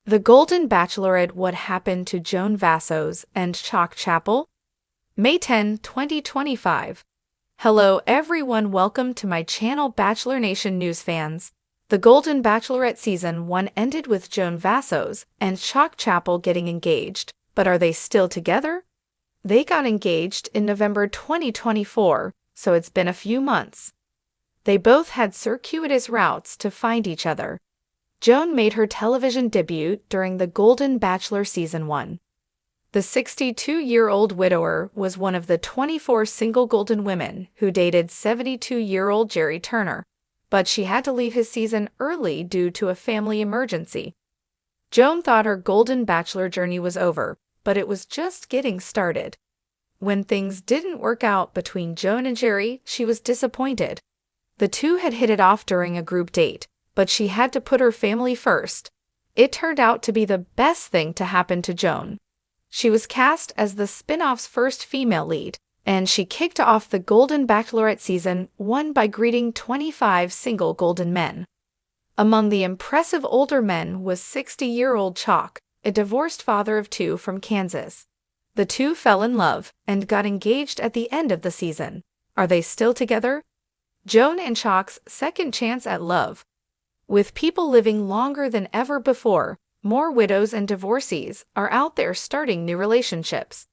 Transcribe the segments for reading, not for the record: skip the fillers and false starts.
The Golden Bachelorette: What happened to Joan Vassos and Chock Chapple? May 10, 2025. Hello everyone, welcome to my channel Bachelor Nation News fans. The Golden Bachelorette Season 1 ended with Joan Vassos and Chock Chapple getting engaged, but are they still together? They got engaged in November 2024, so it's been a few months. They both had circuitous routes to find each other. Joan made her television debut during the Golden Bachelor Season 1. The 62-year-old widower was one of the 24 single golden women who dated 72-year-old Jerry Turner, but she had to leave his season early due to a family emergency. Joan thought her Golden Bachelor journey was over, but it was just getting started. When things didn't work out between Joan and Jerry, she was disappointed. The two had hit it off during a group date, but she had to put her family first. It turned out to be the best thing to happen to Joan. She was cast as the spin-off's first female lead, and she kicked off the Golden Bachelorette Season 1 by greeting 25 single golden men. Among the impressive older men was 60-year-old Chock, a divorced father of two from Kansas. The two fell in love and got engaged at the end of the season. Are they still together? Joan and Chock's second chance at love. With people living longer than ever before, more widows and divorcees are out there starting new relationships.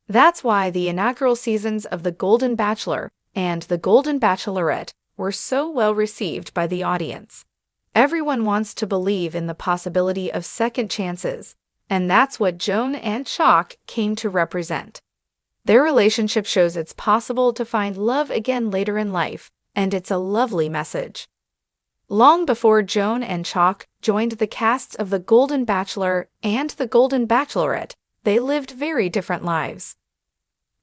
That's why the inaugural seasons of The Golden Bachelor and The Golden Bachelorette were so well received by the audience. Everyone wants to believe in the possibility of second chances, and that's what Joan and Chock came to represent. Their relationship shows it's possible to find love again later in life, and it's a lovely message. Long before Joan and Chock joined the casts of The Golden Bachelor and The Golden Bachelorette, they lived very different lives.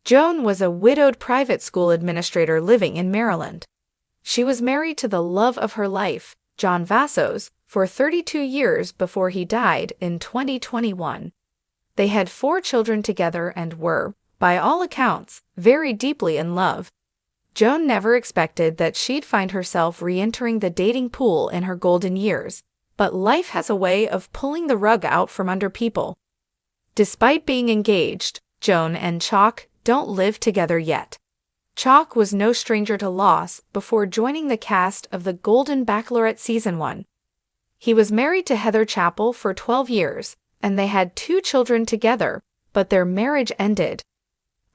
Joan was a widowed private school administrator living in Maryland. She was married to the love of her life, Joan Vassos, for 32 years before he died in 2021. They had 4 children together and were, by all accounts, very deeply in love. Joan never expected that she'd find herself re-entering the dating pool in her golden years, but life has a way of pulling the rug out from under people. Despite being engaged, Joan and Chock don't live together yet. Chock was no stranger to loss before joining the cast of the Golden Bachelorette Season 1. He was married to Heather Chapple for 12 years, and they had 2 children together, but their marriage ended.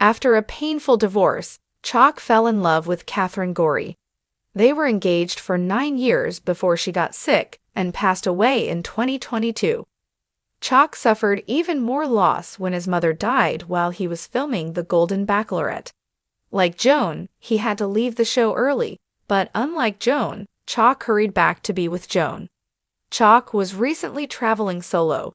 After a painful divorce, Chock fell in love with Catherine Gorey. They were engaged for 9 years before she got sick and passed away in 2022. Chock suffered even more loss when his mother died while he was filming The Golden Bachelorette. Like Joan, he had to leave the show early, but unlike Joan, Chock hurried back to be with Joan. Chock was recently traveling solo.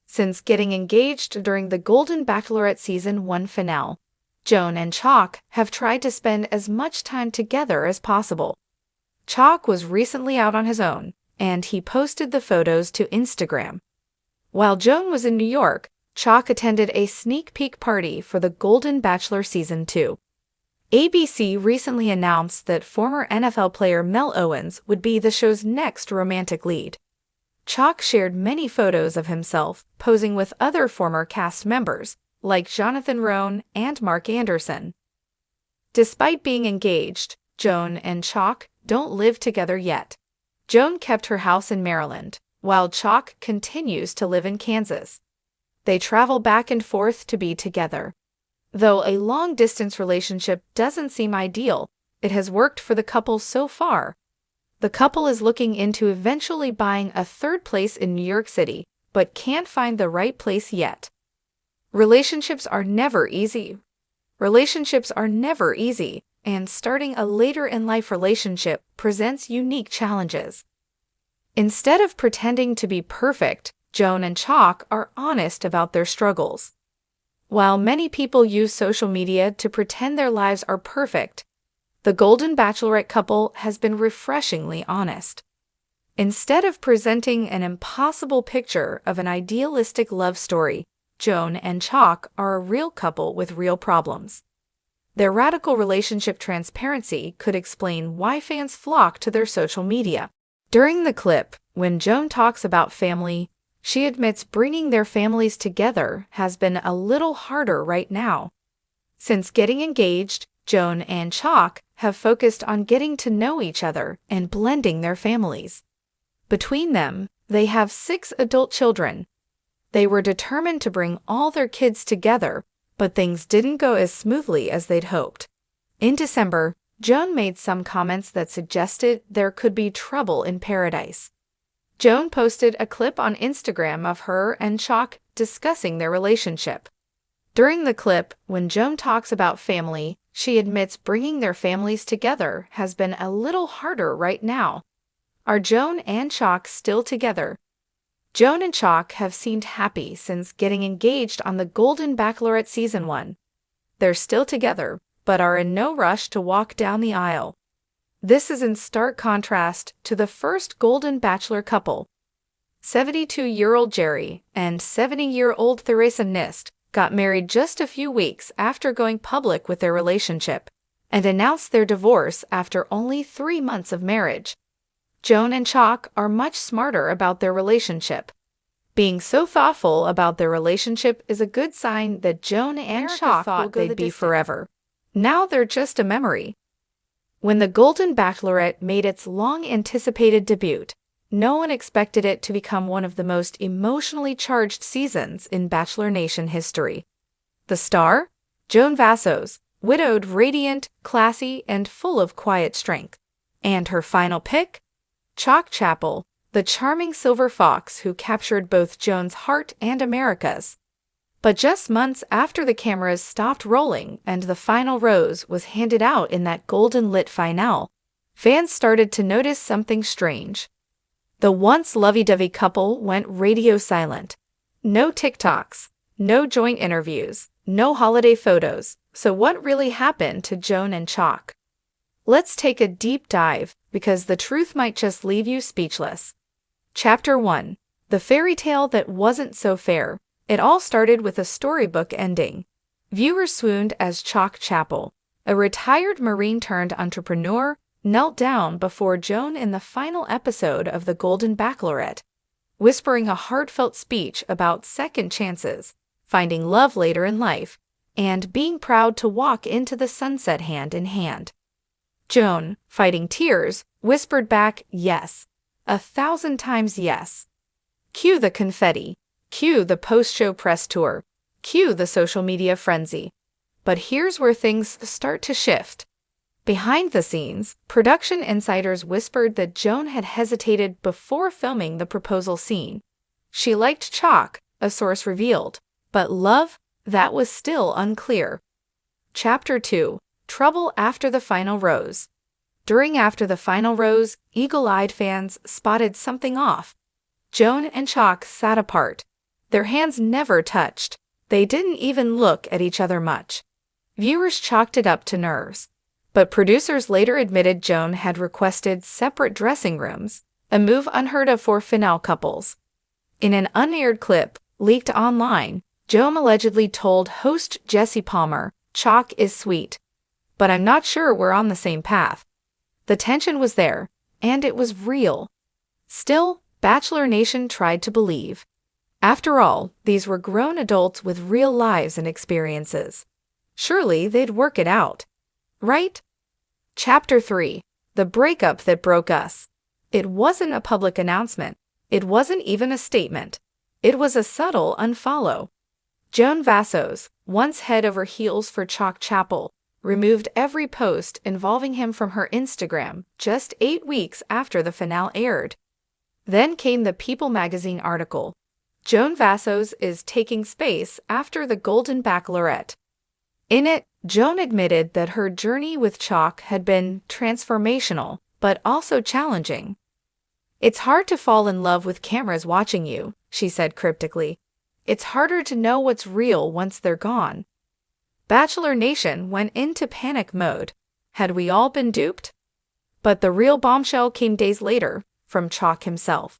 Since getting engaged during the Golden Bachelorette Season 1 finale, Joan and Chock have tried to spend as much time together as possible. Chock was recently out on his own, and he posted the photos to Instagram. While Joan was in New York, Chock attended a sneak peek party for the Golden Bachelor Season 2. ABC recently announced that former NFL player Mel Owens would be the show's next romantic lead. Chock shared many photos of himself posing with other former cast members, like Jonathan Roan and Mark Anderson. Despite being engaged, Joan and Chock don't live together yet. Joan kept her house in Maryland, while Chock continues to live in Kansas. They travel back and forth to be together. Though a long-distance relationship doesn't seem ideal, it has worked for the couple so far. The couple is looking into eventually buying a third place in New York City, but can't find the right place yet. Relationships are never easy. And starting a later-in-life relationship presents unique challenges. Instead of pretending to be perfect, Joan and Chock are honest about their struggles. While many people use social media to pretend their lives are perfect, the Golden Bachelorette couple has been refreshingly honest. Instead of presenting an impossible picture of an idealistic love story, Joan and Chock are a real couple with real problems. Their radical relationship transparency could explain why fans flock to their social media. During the clip, when Joan talks about family, She admits bringing their families together has been a little harder right now. Since getting engaged, Joan and Chock have focused on getting to know each other and blending their families. Between them, they have 6 adult children. They were determined to bring all their kids together, but things didn't go as smoothly as they'd hoped. In December, Joan made some comments that suggested there could be trouble in paradise. Joan posted a clip on Instagram of her and Chock discussing their relationship. During the clip, when Joan talks about family, she admits bringing their families together has been a little harder right now. Are Joan and Chock still together? Joan and Chock have seemed happy since getting engaged on the Golden Bachelorette Season 1. They're still together, but are in no rush to walk down the aisle. This is in stark contrast to the first Golden Bachelor couple. 72-year-old Jerry and 70-year-old Theresa Nist got married just a few weeks after going public with their relationship and announced their divorce after only 3 months of marriage. Joan and Chock are much smarter about their relationship. Being so thoughtful about their relationship is a good sign that Joan and Chock thought they'd be forever. Now they're just a memory. When the Golden Bachelorette made its long-anticipated debut, no one expected it to become one of the most emotionally charged seasons in Bachelor Nation history. The star? Joan Vassos, widowed, radiant, classy, and full of quiet strength. And her final pick? Chock Chapple, the charming silver fox who captured both Joan's heart and America's. But just months after the cameras stopped rolling and the final rose was handed out in that golden-lit finale, fans started to notice something strange. The once lovey-dovey couple went radio silent. No TikToks, no joint interviews, no holiday photos. So what really happened to Joan and Chock? Let's take a deep dive, because the truth might just leave you speechless. Chapter 1. The fairy tale that wasn't so fair. It all started with a storybook ending. Viewers swooned as Chock Chapple, a retired Marine-turned-entrepreneur, knelt down before Joan in the final episode of The Golden Bachelorette, whispering a heartfelt speech about second chances, finding love later in life, and being proud to walk into the sunset hand in hand. Joan, fighting tears, whispered back, "Yes. 1,000 times yes." Cue the confetti. Cue the post-show press tour. Cue the social media frenzy. But here's where things start to shift. Behind the scenes, production insiders whispered that Joan had hesitated before filming the proposal scene. She liked Chock, a source revealed, but love, that was still unclear. Chapter 2. Trouble after the final rose. During After the Final Rose, eagle-eyed fans spotted something off. Joan and Chock sat apart. Their hands never touched. They didn't even look at each other much. Viewers chalked it up to nerves. But producers later admitted Joan had requested separate dressing rooms, a move unheard of for finale couples. In an unaired clip, leaked online, Joan allegedly told host Jesse Palmer, "Chock is sweet, but I'm not sure we're on the same path." The tension was there, and it was real. Still, Bachelor Nation tried to believe. After all, these were grown adults with real lives and experiences. Surely they'd work it out. Right? Chapter 3. The breakup that broke us. It wasn't a public announcement. It wasn't even a statement. It was a subtle unfollow. Joan Vassos, once head over heels for Chock Chapple, removed every post involving him from her Instagram just 8 weeks after the finale aired. Then came the People magazine article. Joan Vassos is taking space after the Golden Bachelorette. In it, Joan admitted that her journey with Chock had been transformational, but also challenging. "It's hard to fall in love with cameras watching you," she said cryptically. "It's harder to know what's real once they're gone." Bachelor Nation went into panic mode. Had we all been duped? But the real bombshell came days later, from Chock himself.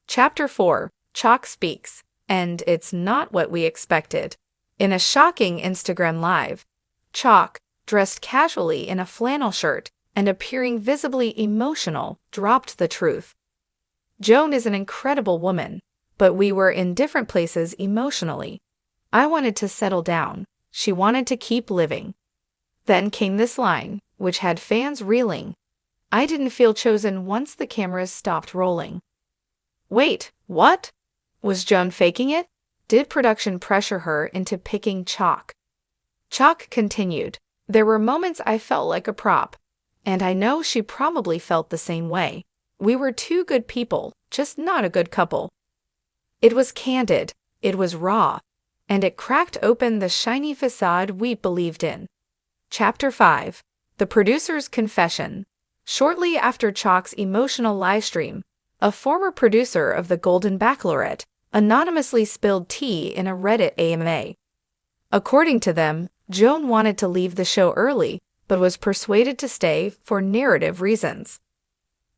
Chapter 4. Chock speaks, and it's not what we expected. In a shocking Instagram Live, Chock, dressed casually in a flannel shirt and appearing visibly emotional, dropped the truth. "Joan is an incredible woman, but we were in different places emotionally. I wanted to settle down. She wanted to keep living. Then came this line, which had fans reeling. I didn't feel chosen once the cameras stopped rolling. Wait, what? Was Joan faking it? Did production pressure her into picking Chock? Chock continued. There were moments I felt like a prop. And I know she probably felt the same way. We were two good people, just not a good couple. It was candid, it was raw, and it cracked open the shiny facade we believed in. Chapter 5. The Producer's Confession. Shortly after Chock's emotional livestream, a former producer of The Golden Bachelorette anonymously spilled tea in a Reddit AMA. According to them, Joan wanted to leave the show early, but was persuaded to stay for narrative reasons.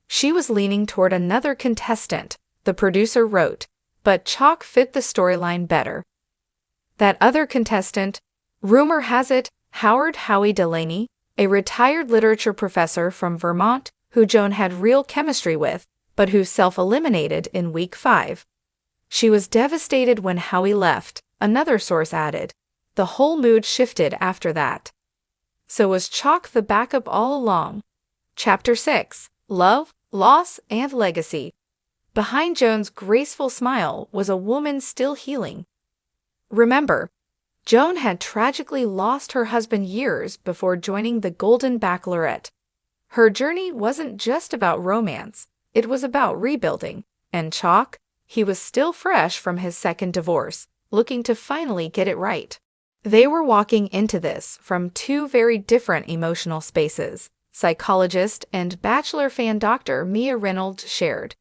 She was leaning toward another contestant, the producer wrote, but Chock fit the storyline better. That other contestant, rumor has it, Howard Howie Delaney, a retired literature professor from Vermont who Joan had real chemistry with, but who self-eliminated in week 5. She was devastated when Howie left, another source added. The whole mood shifted after that. So was Chock the backup all along? Chapter 6. Love, Loss, and Legacy. Behind Joan's graceful smile was a woman still healing. Remember, Joan had tragically lost her husband years before joining the Golden Bachelorette. Her journey wasn't just about romance, it was about rebuilding. And Chock? He was still fresh from his second divorce, looking to finally get it right. They were walking into this from two very different emotional spaces, psychologist and Bachelor fan Dr. Mia Reynolds shared.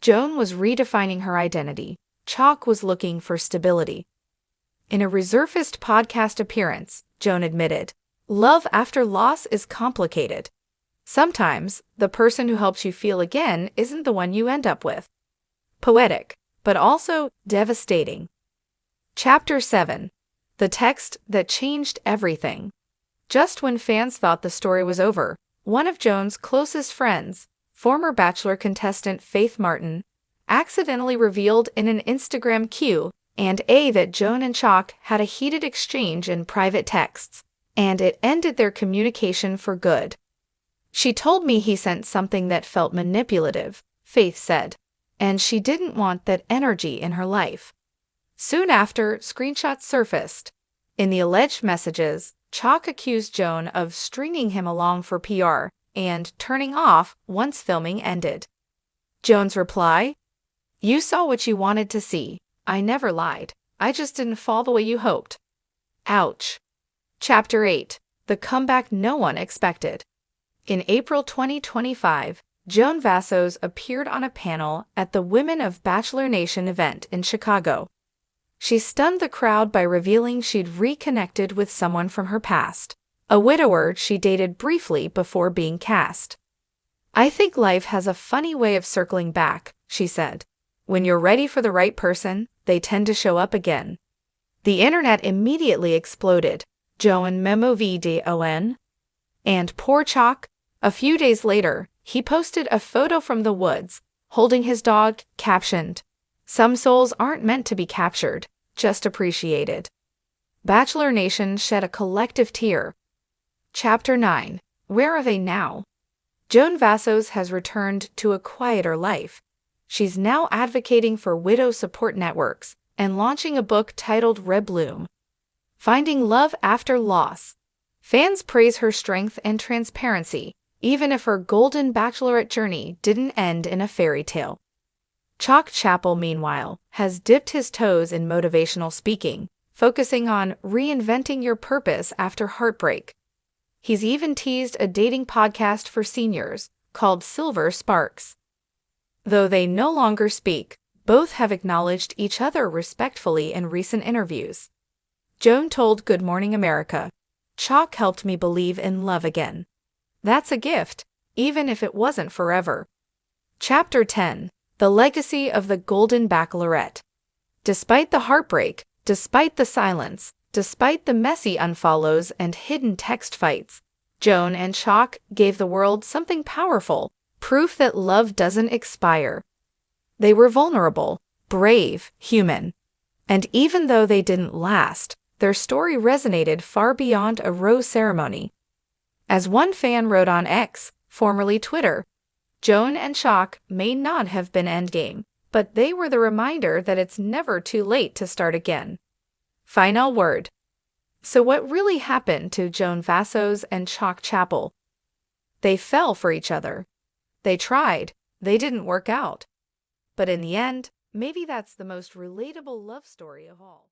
Joan was redefining her identity. Chock was looking for stability. In a resurfaced podcast appearance, Joan admitted, love after loss is complicated. Sometimes, the person who helps you feel again isn't the one you end up with. Poetic, but also devastating. Chapter 7. The Text That Changed Everything. Just when fans thought the story was over, one of Joan's closest friends, former Bachelor contestant Faith Martin, accidentally revealed in an Instagram Q&A that Joan and Chock had a heated exchange in private texts, and it ended their communication for good. She told me he sent something that felt manipulative, Faith said, and she didn't want that energy in her life. Soon after, screenshots surfaced. In the alleged messages, Chock accused Joan of stringing him along for PR and turning off once filming ended. Joan's reply? You saw what you wanted to see. I never lied. I just didn't fall the way you hoped. Ouch. Chapter 8. The Comeback No One Expected. In April 2025, Joan Vassos appeared on a panel at the Women of Bachelor Nation event in Chicago. She stunned the crowd by revealing she'd reconnected with someone from her past, a widower she dated briefly before being cast. I think life has a funny way of circling back, she said. When you're ready for the right person, they tend to show up again. The internet immediately exploded. Joan Memo VDON. And poor Chock. A few days later, he posted a photo from the woods, holding his dog, captioned, Some souls aren't meant to be captured, just appreciated. Bachelor Nation shed a collective tear. Chapter 9. Where are they now? Joan Vassos has returned to a quieter life. She's now advocating for widow support networks and launching a book titled Red Bloom, Finding Love After Loss. Fans praise her strength and transparency, even if her Golden Bachelorette journey didn't end in a fairy tale. Chock Chapple, meanwhile, has dipped his toes in motivational speaking, focusing on reinventing your purpose after heartbreak. He's even teased a dating podcast for seniors called Silver Sparks. Though they no longer speak, both have acknowledged each other respectfully in recent interviews. Joan told Good Morning America, Chock helped me believe in love again. That's a gift, even if it wasn't forever. Chapter 10. The Legacy of the Golden Bachelorette. Despite the heartbreak, despite the silence, despite the messy unfollows and hidden text fights, Joan and Chock gave the world something powerful, proof that love doesn't expire. They were vulnerable, brave, human. And even though they didn't last, their story resonated far beyond a rose ceremony. As one fan wrote on X, formerly Twitter, Joan and Chock may not have been endgame, but they were the reminder that it's never too late to start again. Final word. So what really happened to Joan Vassos and Chock Chapple? They fell for each other. They tried. They didn't work out. But in the end, maybe that's the most relatable love story of all.